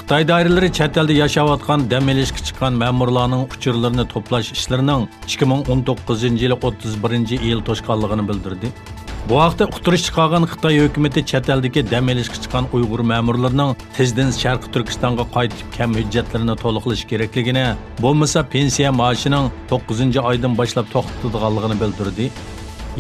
Xitoy doiralari chet elda yashayotgan dam olishga chiqqan ma'murlarning uchurlarini to'plash ishlarining 2019-yil 31-iyul to'shqanligini bildirdi. Bu vaqtda uqtirish chiqargan Xitoy hukumatı chet eldagi dam olishga chiqqan Uyg'ur ma'murlarining tezdan Sharqi Turkistonga qaytib kam hujjatlarini to'liqlash kerakligini, bo'lmasa pensiya maoshining 9-oydan boshlab to'xtatadiganligini bildirdi.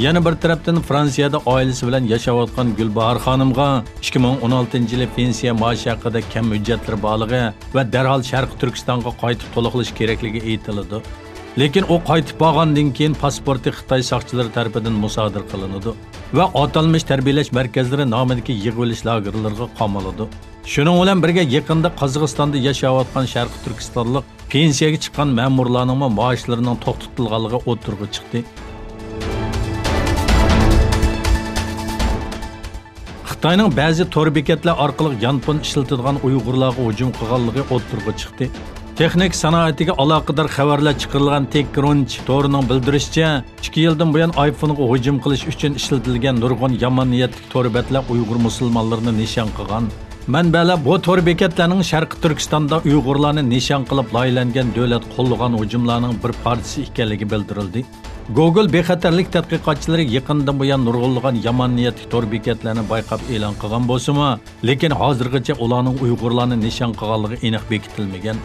Yana bir tarafdan Fransiyada oilasi bilan yashayotgan Gulbahor xonimga 2016-yil pensiya maoshi haqida kam hujjatlar borligi va darhol Sharqi Turkistonga qaytib to'liqlash kerakligi aytiladi. Lekin u qaytib borgandan keyin pasporti Xitoy soqchilari tomonidan musodir qilinadi va atalmish tarbiyalash markazlari nomidagi yig'ilish lagerlariga qamaladi. Shuning bilan birga yaqinda Qozog'istonda yashayotgan Sharqi Turkistonlik pensiyaga chiqqan ma'murlarning maoshlarining to'xtatilganligi o'tirg'i chiqdi. Xitoyning ba'zi tor bekatlar orqali yanpon ishlatadigan Uyg'urlarga hujum qilganligi o'tirg'i chiqdi. Texnik sanoatiga aloqador xabarlar chiqarilgan TechCrunch to'rining bildirishicha, 2 yildan buyon iPhone'ga hujum qilish uchun ishlatilgan nurg'un yomon niyatli to'rbetlar Uyg'ur musulmonlarini nishon qilgan. Manbalar bu tor bekatlarning Sharqi Turkistonda Uyg'urlarni nishon qilib loyihalangan davlat qo'llagan hujumlarning bir partisi ekanligi bildirildi. Google bexatarlik tadqiqotchilari yaqindan buyon nurg'unlagan yomon niyatli tor bekatlarni bayqab e'lon qilgan bo'lsa-mu, lekin hozirgacha ularning Uyg'urlarni nishon qilganligi aniq bekitilmagan.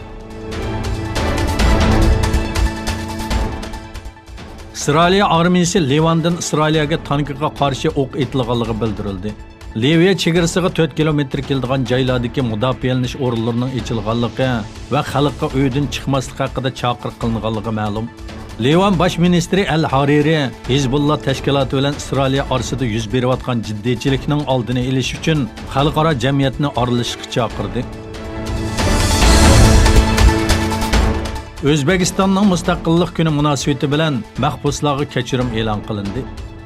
İsrail armiyasi Livandan İsrailga tankiga qarshi o'q etilganligi bildirildi. Liviya chegarasiga 4 kilometr keladigan joylardagi mudofialanish o'rinlarining ochilganligi va xalqqa uydan chiqmaslik haqida chaqiriq qilinganligi ma'lum. Livan bosh ministri Al-Hariri Hizbullah tashkiloti bilan Isroil orasida yuz berayotgan jiddiychilikning oldini olish uchun xalqaro jamiyatni aralashishga chaqirdi. O'zbekistonning mustaqillik kuni munosabati bilan mahbuslarga kechirim e'lon qilindi.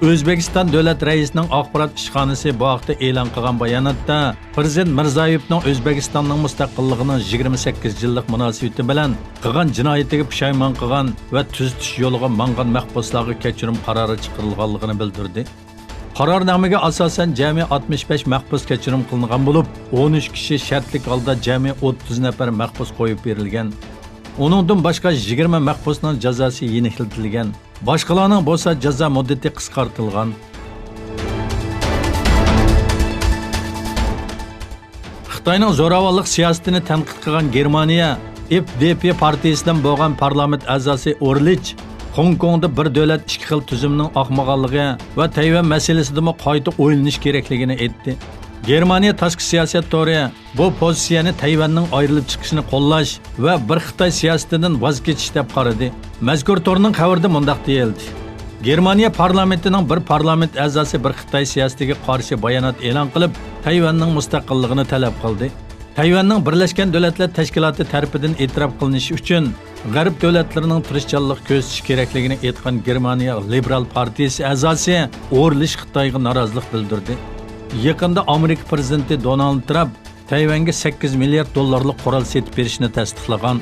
O'zbekiston davlat raisining axborot ishxonasi bu haqda e'lon qilgan bayonotda Prezident Mirziyoyevning O'zbekistonning mustaqilligining 28 yillik munosabati bilan qilgan jinoyatiga pushaymon qilgan va tuzitish yo'liga mangan mahbuslarga kechirim qarori chiqarilganligini bildirdi. Qarornomaga asosan jami 65 mahbus kechirim qilingan bo'lib, 13 kishi shartlik holda jami 30 nafar mahbus qo'yib berilgan. Onundan başqa 20 mahbusning jazosi yengiltilgan. Boshqalarning bo'lsa jazo muddati qisqartirilgan. Xitoyning zo'ravonlik siyosatini tanqid qilgan Germaniya FDP partiyasidan bo'lgan parlament a'zosi Orlich Hong Kongda bir davlat ikki xil tuzumning oqmaganligi va Tayvan masalasida qayta o'ylanish kerakligini aytdi. Germaniya tashqi siyosat to'ri bu pozitsiyani Tayvanning ayrilib chiqishini qo'llash va bir Xitoy siyosatidan voz kechish deb qaradi. Mazkur to'rning xabarida mundaq deyildi. Germaniya parlamentining bir parlament a'zosi bir Xitoy siyosatiga qarshi bayonot e'lon qilib, Tayvanning mustaqilligini talab qildi. Tayvanning Birlashgan Davlatlar Tashkiloti tomonidan e'tirof qilinishi uchun G'arb davlatlarining tirishchanlik ko'rsatish kerakligini aytgan Germaniya Liberal partiyasi a'zosi Orlich Xitoyga norozilik bildirdi. Yaqinda Amerika prezidenti Donald Trump Tayvanga 8 milliard dollarlik qurol setib berishni tasdiqlagan.